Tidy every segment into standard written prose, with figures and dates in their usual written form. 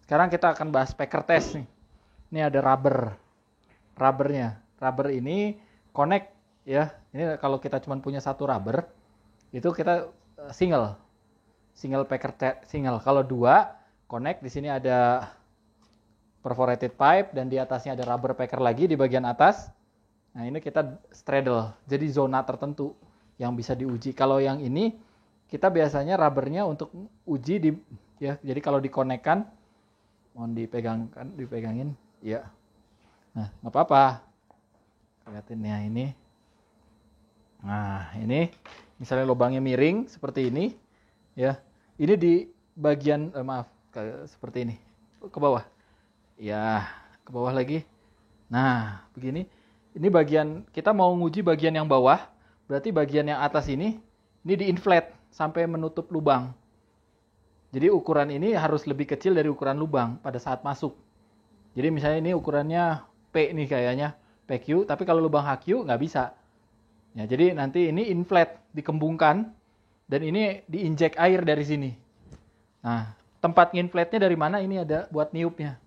Sekarang kita akan bahas packer test nih. Ini ada rubbernya. Rubber ini connect ya. Ini kalau kita cuma punya satu rubber, itu kita single packer single. Kalau dua connect, di sini ada perforated pipe dan di atasnya ada rubber packer lagi di bagian atas. Nah, ini kita straddle. Jadi zona tertentu yang bisa diuji. Kalau yang ini kita biasanya rubbernya untuk uji di ya. Jadi kalau dikonekkan, mohon dipegangin, ya. Nah, nggak apa-apa. Lihatin ya ini. Nah, ini misalnya lubangnya miring seperti ini, ya. Ini di bagian seperti ini. Ke bawah. Ya, ke bawah lagi. Nah, begini. Ini bagian kita mau nguji bagian yang bawah, berarti bagian yang atas ini diinflate sampai menutup lubang. Jadi ukuran ini harus lebih kecil dari ukuran lubang pada saat masuk. Jadi misalnya ini ukurannya P nih kayaknya, PQ, tapi kalau lubang HQ nggak bisa. Ya, jadi nanti ini inflate, dikembungkan, dan ini diinjek air dari sini. Nah, tempat nginflate-nya dari mana? Ini ada buat niupnya.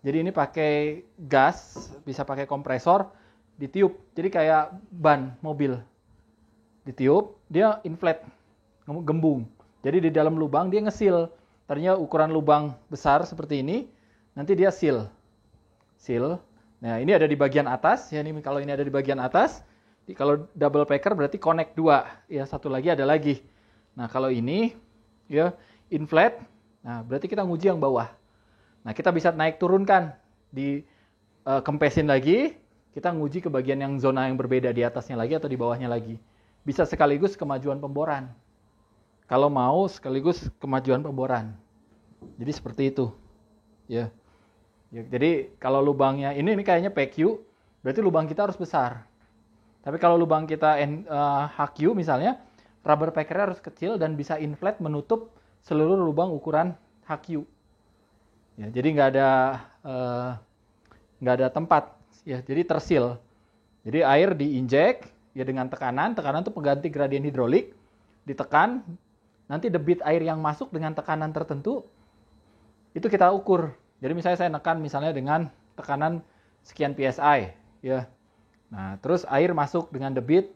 Jadi ini pakai gas, bisa pakai kompresor, ditiup. Jadi kayak ban mobil. Ditiup, dia inflate, gembung. Jadi di dalam lubang dia ngesil. Tadinya ukuran lubang besar seperti ini, nanti dia seal. Nah, ini ada di bagian atas. Ya, ini kalau ini ada di bagian atas. Kalau double packer berarti connect dua. Ya, satu lagi ada lagi. Nah, kalau ini ya inflate. Nah, berarti kita nguji yang bawah. Nah, kita bisa naik turunkan. Kempesin lagi, kita nguji ke bagian yang zona yang berbeda di atasnya lagi atau di bawahnya lagi. Bisa sekaligus kemajuan pemboran. Kalau mau sekaligus kemajuan pemboran. Jadi seperti itu. Ya. Jadi kalau lubangnya ini kayaknya PQ, berarti lubang kita harus besar. Tapi kalau lubang kita HQ misalnya, rubber packer harus kecil dan bisa inflate menutup seluruh lubang ukuran HQ. Ya, jadi nggak ada tempat. Ya, jadi tersil. Jadi air diinjek ya dengan tekanan itu pengganti gradien hidrolik, ditekan, nanti debit air yang masuk dengan tekanan tertentu itu kita ukur. Jadi misalnya saya nekan misalnya dengan tekanan sekian PSI, ya. Nah, terus air masuk dengan debit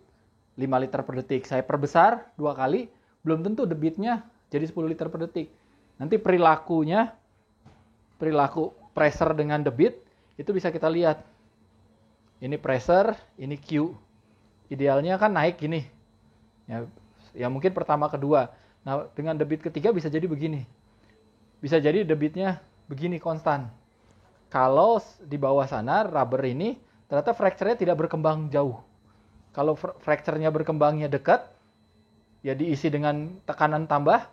5 liter per detik. Saya perbesar 2 kali, belum tentu debitnya jadi 10 liter per detik. Nanti perilaku pressure dengan debit itu bisa kita lihat. Ini pressure, ini Q. Idealnya kan naik gini. Ya mungkin pertama kedua. Nah, dengan debit ketiga bisa jadi begini. Bisa jadi debitnya begini konstan. Kalau di bawah sana rubber ini ternyata fracture-nya tidak berkembang jauh. Kalau fracture-nya berkembangnya dekat, ya diisi dengan tekanan tambah,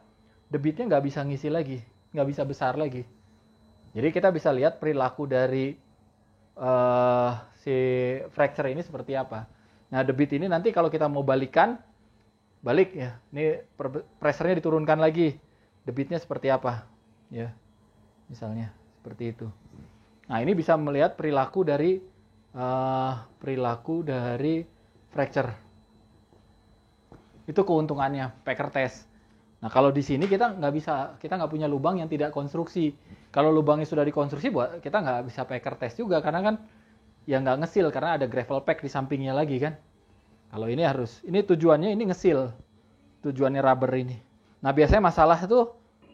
debitnya nggak bisa ngisi lagi, nggak bisa besar lagi. Jadi kita bisa lihat perilaku dari si fracture ini seperti apa. Nah, debit ini nanti kalau kita mau balik ya, ini pressure-nya diturunkan lagi, debitnya seperti apa, ya, misalnya seperti itu. Nah, ini bisa melihat perilaku dari fracture. Itu keuntungannya packer test. Nah, kalau di sini kita nggak punya lubang yang tidak konstruksi. Kalau lubangnya sudah dikonstruksi, kita nggak bisa packer test juga karena kan ya nggak ngesil karena ada gravel pack di sampingnya lagi kan. Kalau ini tujuannya ini ngesil, tujuannya rubber ini. Nah, biasanya masalah itu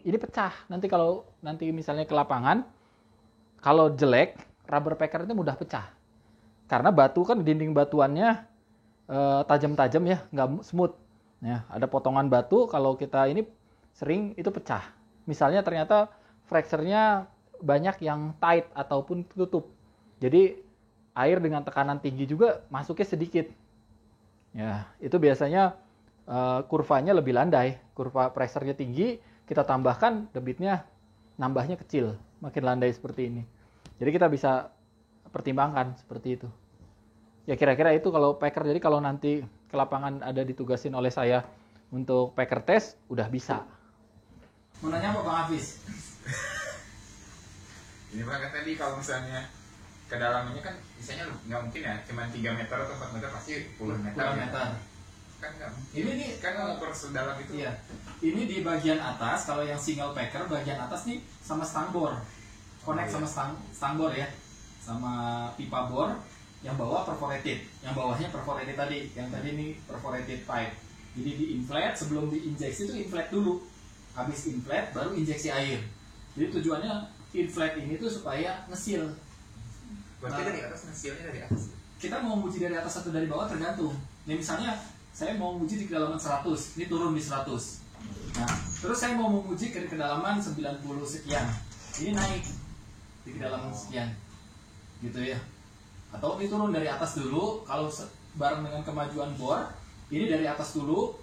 ini pecah. Nanti misalnya ke lapangan, kalau jelek, rubber packer itu mudah pecah. Karena batu kan dinding batuannya tajam-tajam ya, nggak smooth. Ya, ada potongan batu kalau kita ini sering itu pecah. Misalnya ternyata fracture-nya banyak yang tight ataupun tutup. Jadi air dengan tekanan tinggi juga masuknya sedikit. Ya, itu biasanya kurvanya lebih landai. Kurva pressure-nya tinggi, kita tambahkan debitnya nambahnya kecil, makin landai seperti ini. Jadi kita bisa pertimbangkan seperti itu. Ya kira-kira itu kalau packer. Jadi kalau nanti ke lapangan ada ditugasin oleh saya untuk packer test, udah bisa. Mau nanya apa Bang Hafiz? Ini Pak, tadi kalau misalnya kedalamannya kan misalnya nggak mungkin ya, cuma 3 meter atau 4 meter, pasti puluhan meter. Meter. kan nggak. Ini nih Kan ngukur sedalam itu. iya. Ini di bagian atas, kalau yang single packer bagian atas nih sama stang bor. Connect sama stang bor ya. Sama pipa bor, yang bawah perforated. Yang bawahnya perforated tadi, yang tadi ini perforated pipe. Jadi di inflate, sebelum diinjeksi itu inflate dulu. Habis inflate baru injeksi air. Jadi tujuannya inflate ini tuh supaya ngesil. Berarti dari atas, ngesilnya dari atas. Kita mau uji dari atas atau dari bawah tergantung. Ini misalnya saya mau uji di kedalaman 100, ini turun di 100. Nah, terus saya mau menguji ke kedalaman 90 sekian. Ini naik di kedalaman sekian. Gitu ya. Atau ini turun dari atas dulu, kalau bareng dengan kemajuan bor, ini dari atas dulu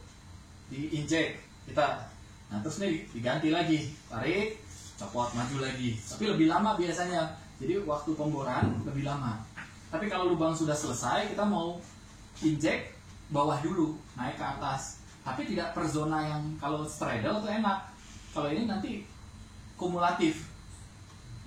diinjek kita. Nah, terus ini diganti lagi, tarik, copot, maju lagi. Tapi lebih lama biasanya. Jadi waktu pemboran lebih lama. Tapi kalau lubang sudah selesai, kita mau injek bawah dulu, naik ke atas. Tapi tidak per zona yang kalau straddle itu enak. Kalau ini nanti kumulatif.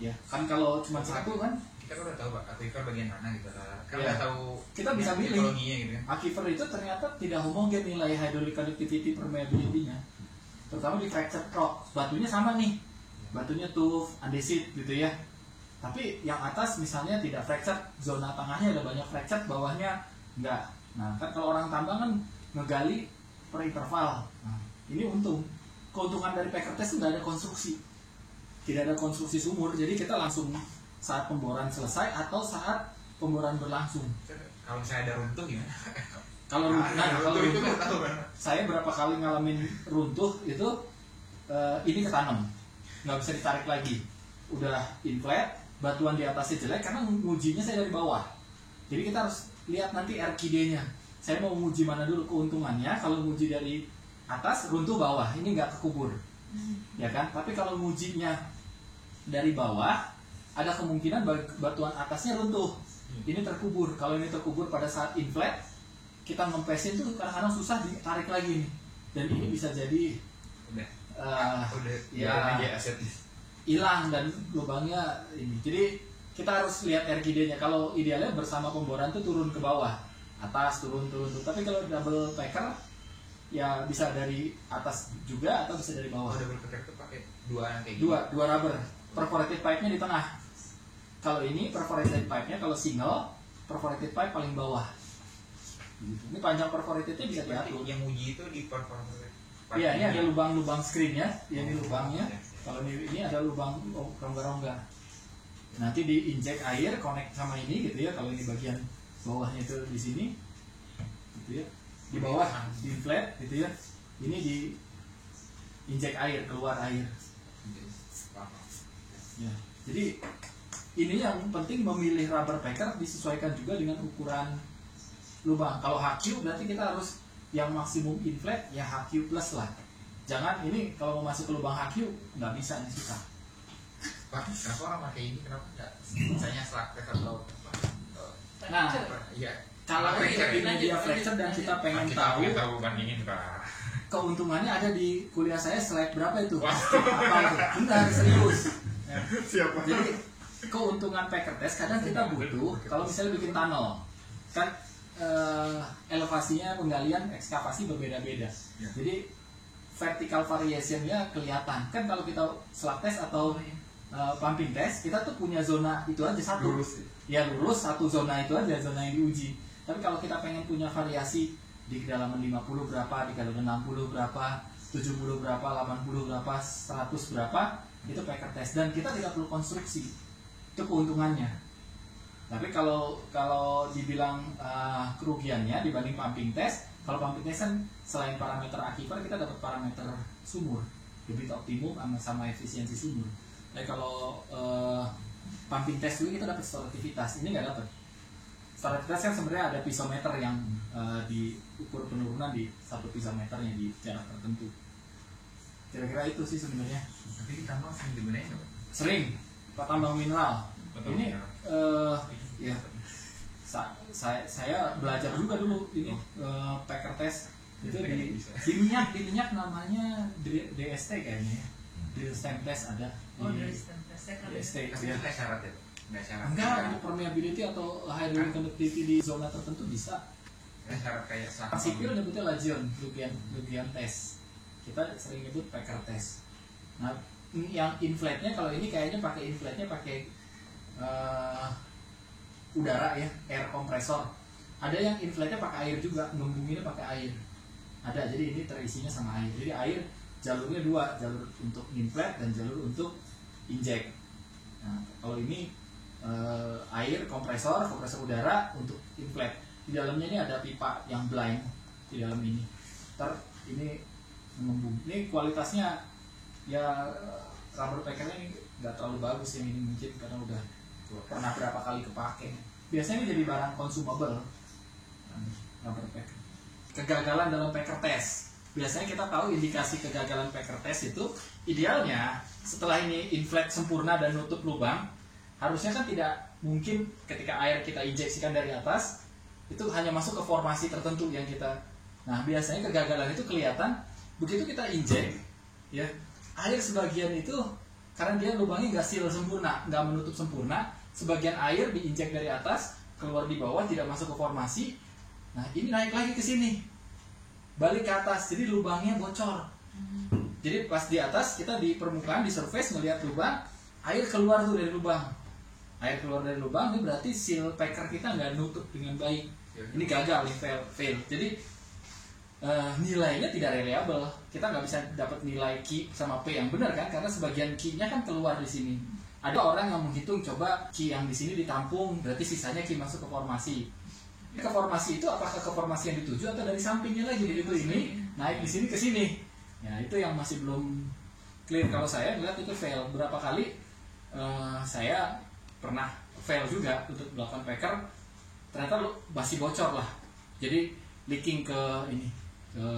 Ya, kan kalau cuma satu kan Kita kan udah tahu Pak, aquifer bagian mana gitu kan ya. udah tahu Kita bisa pilih. tipologinya gitu kan. Aquifer itu ternyata tidak homogen nilai hydraulic conductivity permeability-nya. Terutama di fractured rock. Batunya sama nih. Batunya tuff, andesit gitu ya. Tapi yang atas misalnya tidak fractured, zona tengahnya ada banyak fractured, bawahnya enggak. Nah, kan kalau orang tambang kan ngegali per interval. Nah, ini untung. Keuntungan dari packer test itu nggak ada konstruksi. Tidak ada konstruksi sumur, jadi kita langsung saat pemboran selesai atau saat pemboran berlangsung. Kalau misalnya ada runtuh gimana? Kalau kalau itu runtuh, nggak tahu kan. saya berapa kali ngalamin runtuh itu ini ketanam, nggak bisa ditarik lagi. Udah inflate, batuan di atasnya jelek karena ngujinya saya dari bawah. Jadi kita harus lihat nanti RKD-nya. Saya mau menguji mana dulu keuntungannya. Kalau menguji dari atas, runtuh bawah, ini nggak kekubur, ya kan? Tapi kalau ngujinya dari bawah, ada kemungkinan batuan atasnya runtuh. Ini terkubur. Kalau ini terkubur pada saat inflate, kita ngempesin tuh kadang-kadang susah ditarik lagi nih. Dan ini bisa jadi udah ya media aset. hilang dan lubangnya ini. Jadi kita harus lihat RKD-nya. Kalau idealnya bersama pemboran tuh turun ke bawah, atas turun. Tapi kalau double packer ya bisa dari atas juga atau bisa dari bawah. Double packer itu pakai dua kayak gitu. Dua rubber. Perforated pipe-nya di tengah. Kalau ini perforated pipe-nya, kalau single perforated pipe paling bawah. Ini panjang perforated-nya bisa diatur. Yang uji itu di perforated. Iya, ini ada lubang-lubang screen-nya, ya ini lubangnya. Kalau ini ada lubang rongga-rongga. Nanti diinjek air, connect sama ini gitu ya. Kalau ini bagian bawahnya itu di sini, gitu ya. Di bawah di flat gitu ya. Ini di injek air, keluar air. Ya. Jadi ini yang penting memilih rubber packer disesuaikan juga dengan ukuran lubang. Kalau HQ berarti kita harus yang maksimum inflate ya HQ plus lah. Jangan ini kalau mau masuk ke lubang HQ nggak bisa, ini susah. Pak, kenapa orang pakai ini? Kenapa nggak misalnya slug atau Nah, iya. kalau kita di media fracture dan kita pengen tahu bandingin Pak. keuntungannya ada di kuliah saya slide berapa itu? Apa itu? Benar, serius. Siapa? Jadi keuntungan packer test kadang kita butuh kalau misalnya bikin tunnel kan elevasinya penggalian ekskavasi berbeda-beda. Jadi vertical variationnya kelihatan kan kalau kita slug test atau pumping test kita tuh punya zona itu aja satu. Lurus satu zona itu aja zona yang diuji. Tapi kalau kita pengen punya variasi di kedalaman 50 berapa, di kedalaman 60 berapa, 70 berapa, 80 berapa, 100 berapa, itu packer test dan kita tidak perlu konstruksi. Itu keuntungannya. Tapi kalau dibilang kerugiannya dibanding pumping test, kalau pumping test kan selain parameter aquifer kita dapat parameter sumur, debit optimum sama efisiensi sumur. Tapi kalau pumping test juga kita dapat storativitas, ini nggak dapat. Storativitas kan sebenarnya ada pisometer yang diukur penurunan di satu pisometernya di jarak tertentu. Kira-kira itu sih sebenarnya. Tapi kita mau sering dibenerin nggak? Sering, Pak tambang mineral. Ini ya saya belajar juga dulu ini packer test itu di minyak namanya DST kayaknya ya. Drill stem test ada. Drill stem test. DST. Tapi itu nggak syarat ya? Nggak syarat. Enggak, untuk permeability atau hydraulic conductivity di zona tertentu bisa. syarat kayak Orang sipil nyebutnya lagion, Lugian test. Kita sering nyebut Packer test. Nah, yang inflate-nya kalau ini kayaknya pakai inflate-nya pakai udara ya, air kompresor. Ada yang inflate-nya pakai air juga, ngembunginnya pakai air. Ada, jadi ini terisinya sama air. Jadi air jalurnya dua, jalur untuk inflate dan jalur untuk inject. Nah, kalau ini air kompresor udara untuk inflate. Di dalamnya ini ada pipa yang blind di dalam ini. Ntar ini mengembung. Ini kualitasnya ya rubber packernya ini nggak terlalu bagus yang ini mungkin karena udah pernah berapa kali kepake. Biasanya ini jadi barang consumable. Rubber packer. Kegagalan dalam packer test. Biasanya kita tahu indikasi kegagalan packer test itu idealnya setelah ini inflate sempurna dan nutup lubang, harusnya kan tidak mungkin ketika air kita injeksikan dari atas itu hanya masuk ke formasi tertentu yang kita. Nah, biasanya kegagalan itu kelihatan begitu kita injek, ya air sebagian itu karena dia lubangnya nggak seal sempurna, nggak menutup sempurna, sebagian air diinjek dari atas keluar di bawah tidak masuk ke formasi. Nah, ini naik lagi ke sini, balik ke atas, jadi lubangnya bocor. Jadi pas di atas kita di permukaan di surface ngelihat lubang, air keluar tuh dari lubang. Air keluar dari lubang ini berarti seal packer kita nggak nutup dengan baik. Ini gagal, ini fail. Jadi nilainya tidak reliable. Kita nggak bisa dapat nilai Q sama P yang benar kan, karena sebagian Q-nya kan keluar di sini. Ada orang yang menghitung coba Q yang di sini ditampung, berarti sisanya Q masuk ke formasi. Ke formasi itu apakah ke formasi yang dituju atau dari sampingnya lagi, begitu ini naik di sini ke sini. Ya itu yang masih belum clear. Kalau saya lihat itu fail berapa kali. Saya pernah fail juga untuk melakukan packer, ternyata masih bocor lah. Jadi leaking ke ini ke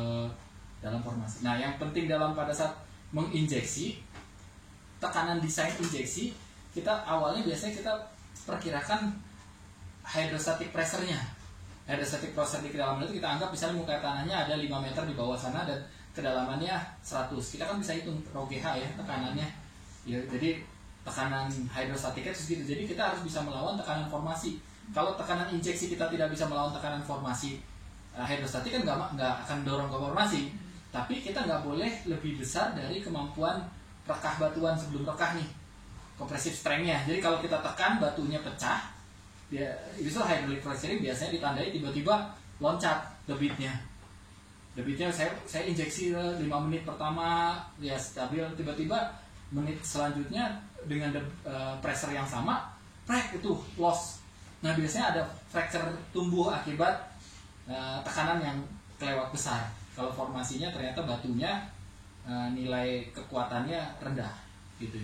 dalam formasi. Nah yang penting dalam pada saat menginjeksi, tekanan desain injeksi kita awalnya biasanya kita perkirakan hydrostatic pressure-nya. Hydrostatic pressure di kedalaman itu kita anggap misalnya muka tanahnya ada 5 meter di bawah sana dan kedalamannya 100. Kita kan bisa hitung rho GH ya tekanannya. Ya, jadi tekanan hidrostatiknya segitu. Jadi kita harus bisa melawan tekanan formasi. Kalau tekanan injeksi kita tidak bisa melawan tekanan formasi, hidrostatik kan nggak akan dorong ke formasi. Tapi kita nggak boleh lebih besar dari kemampuan rekah batuan sebelum rekah nih, compressive strength-nya. Jadi kalau kita tekan batunya pecah, dia itu hydraulic fracturing biasanya ditandai tiba-tiba loncat debitnya. Debitnya saya injeksi 5 menit pertama ya stabil, tiba-tiba menit selanjutnya dengan pressure yang sama, crack itu loss. Nah biasanya ada fracture tumbuh akibat tekanan yang kelewat besar. Kalau formasinya ternyata batunya nilai kekuatannya rendah gitu.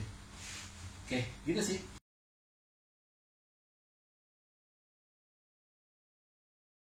Oke, gitu sih.